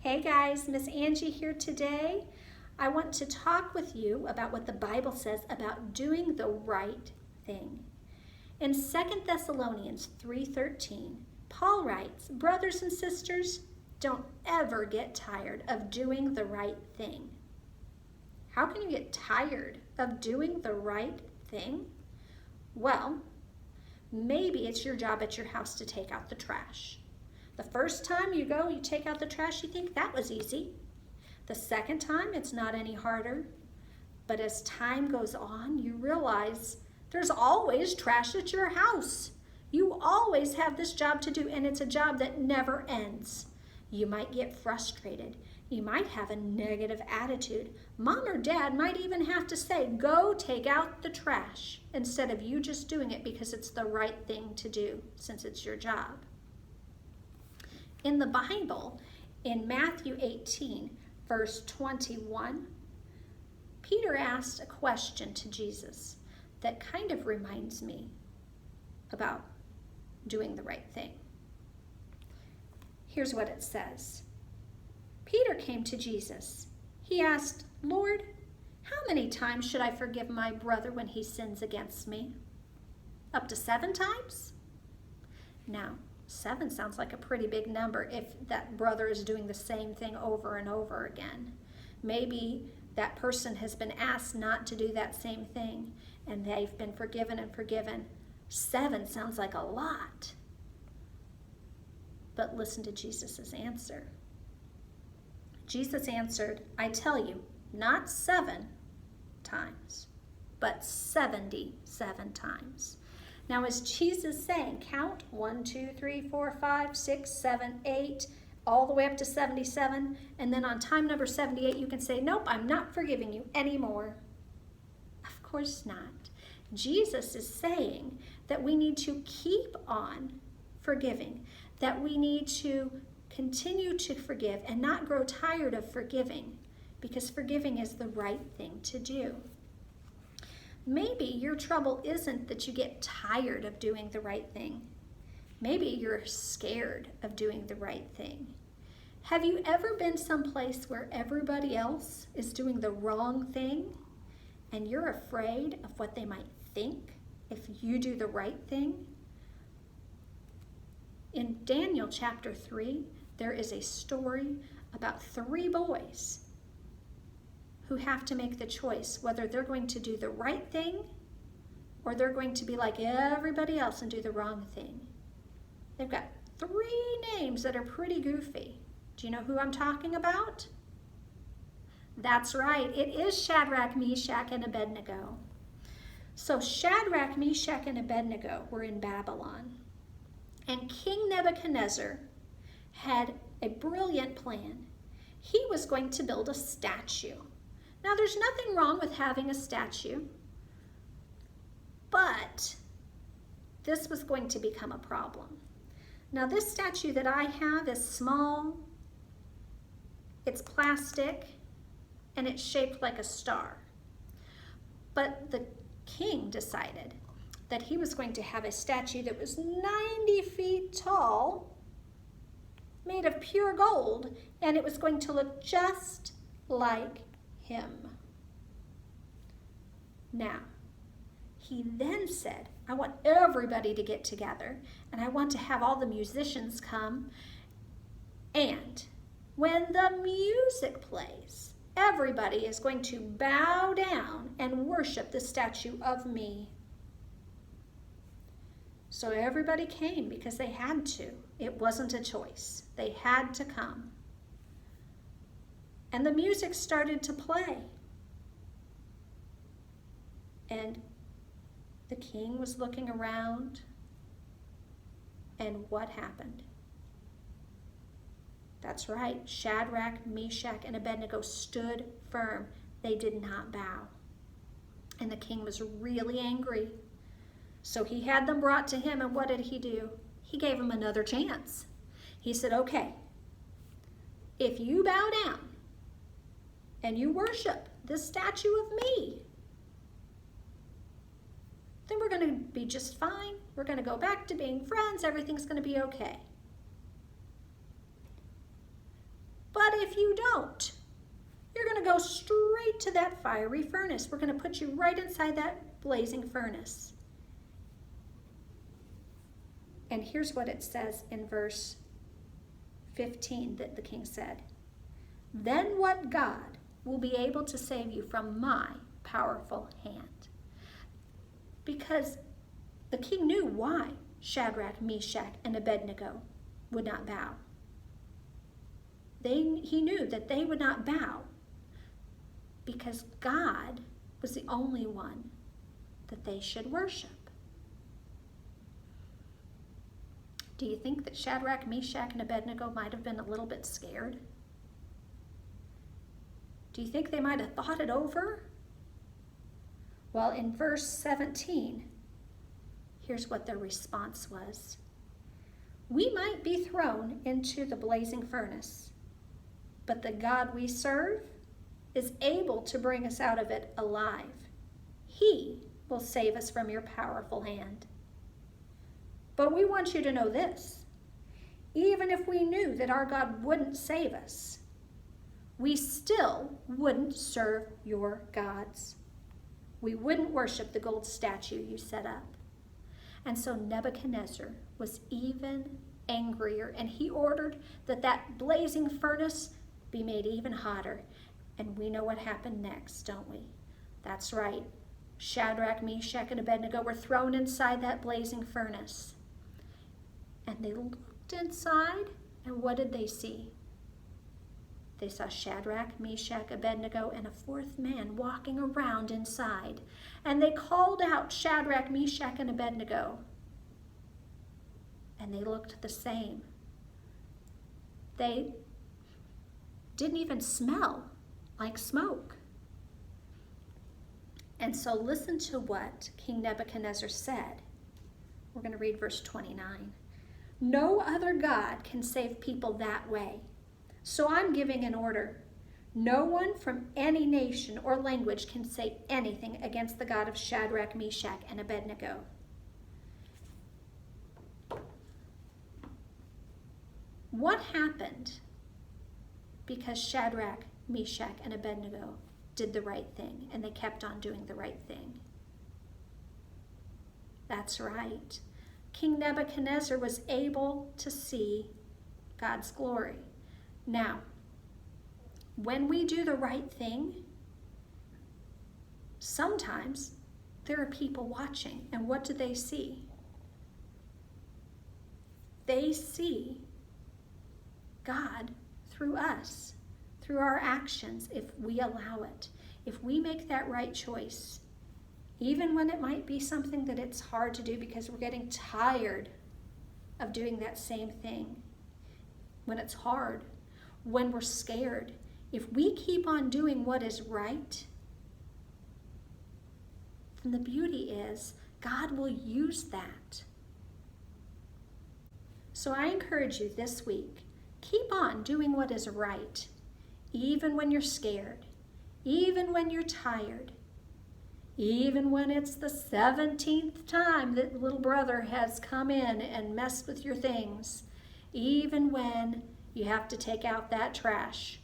Hey guys, Miss Angie here today. I want to talk with you about what the Bible says about doing the right thing. In 2 Thessalonians 3:13, Paul writes, "Brothers and sisters, don't ever get tired of doing the right thing." How can you get tired of doing the right thing? Well, maybe it's your job at your house to take out the trash. The first time you go, you take out the trash, you think that was easy. The second time, it's not any harder. But as time goes on, you realize there's always trash at your house. You always have this job to do, and it's a job that never ends. You might get frustrated. You might have a negative attitude. Mom or dad might even have to say, "Go take out the trash," instead of you just doing it because it's the right thing to do, since it's your job. In the Bible, in Matthew 18, verse 21, Peter asked a question to Jesus that kind of reminds me about doing the right thing. Here's what it says. Peter came to Jesus. He asked, "Lord, how many times should I forgive my brother when he sins against me? Up to 7 times?" Now, 7 sounds like a pretty big number if that brother is doing the same thing over and over again. Maybe that person has been asked not to do that same thing, and they've been forgiven and forgiven. 7 sounds like a lot. But listen to Jesus' answer. Jesus answered, "I tell you, not 7 times, but 77 times." Now, is Jesus saying count 1, 2, 3, 4, 5, 6, 7, 8, all the way up to 77, and then on time number 78 you can say, "Nope, I'm not forgiving you anymore"? Of course not. Jesus is saying that we need to keep on forgiving, that we need to continue to forgive and not grow tired of forgiving, because forgiving is the right thing to do. Maybe your trouble isn't that you get tired of doing the right thing. Maybe you're scared of doing the right thing. Have you ever been someplace where everybody else is doing the wrong thing and you're afraid of what they might think if you do the right thing? In Daniel chapter 3, there is a story about 3 boys who have to make the choice whether they're going to do the right thing or they're going to be like everybody else and do the wrong thing. They've got 3 names that are pretty goofy. Do you know who I'm talking about? That's right, it is Shadrach, Meshach, and Abednego. So Shadrach, Meshach, and Abednego were in Babylon, and King Nebuchadnezzar had a brilliant plan. He was going to build a statue. Now, there's nothing wrong with having a statue, but this was going to become a problem. Now, this statue that I have is small, it's plastic, and it's shaped like a star. But the king decided that he was going to have a statue that was 90 feet tall, made of pure gold, and it was going to look just like him. Now, he then said, "I want everybody to get together, and I want to have all the musicians come, and when the music plays, everybody is going to bow down and worship the statue of me." So everybody came because they had to. It wasn't a choice. They had to come. And the music started to play. And the king was looking around. And what happened? That's right. Shadrach, Meshach, and Abednego stood firm. They did not bow. And the king was really angry. So he had them brought to him, and what did he do? He gave them another chance. He said, "Okay, if you bow down and you worship this statue of me, then we're going to be just fine. We're going to go back to being friends. Everything's going to be okay. But if you don't, you're going to go straight to that fiery furnace. We're going to put you right inside that blazing furnace. And here's what it says in verse 15 that the king said. Then what God will be able to save you from my powerful hand? Because the king knew why Shadrach, Meshach, and Abednego would not bow. He knew that they would not bow because God was the only one that they should worship. Do you think that Shadrach, Meshach, and Abednego might have been a little bit scared? Do you think they might have thought it over? Well, in verse 17, here's what their response was. We might be thrown into the blazing furnace, but the God we serve is able to bring us out of it alive. He will save us from your powerful hand. But we want you to know this. Even if we knew that our God wouldn't save us, we still wouldn't serve your gods. We wouldn't worship the gold statue you set up. And so Nebuchadnezzar was even angrier, and he ordered that that blazing furnace be made even hotter. And we know what happened next, don't we? That's right. Shadrach, Meshach, and Abednego were thrown inside that blazing furnace. And they looked inside, and what did they see? They saw Shadrach, Meshach, Abednego, and a fourth man walking around inside. And they called out Shadrach, Meshach, and Abednego. And they looked the same. They didn't even smell like smoke. And so listen to what King Nebuchadnezzar said. We're going to read verse 29. No other God can save people that way. So I'm giving an order. No one from any nation or language can say anything against the God of Shadrach, Meshach, and Abednego. What happened because Shadrach, Meshach, and Abednego did the right thing and they kept on doing the right thing? That's right. King Nebuchadnezzar was able to see God's glory. Now, when we do the right thing, sometimes there are people watching, and what do they see? They see God through us, through our actions, if we allow it. If we make that right choice, even when it might be something that it's hard to do because we're getting tired of doing that same thing, when it's hard, when we're scared, if we keep on doing what is right, then the beauty is God will use that. So I encourage you this week, keep on doing what is right, even when you're scared, even when you're tired, even when it's the 17th time that little brother has come in and messed with your things, even when you have to take out that trash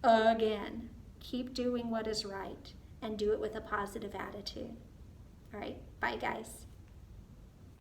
again. Keep doing what is right and do it with a positive attitude. All right, bye guys.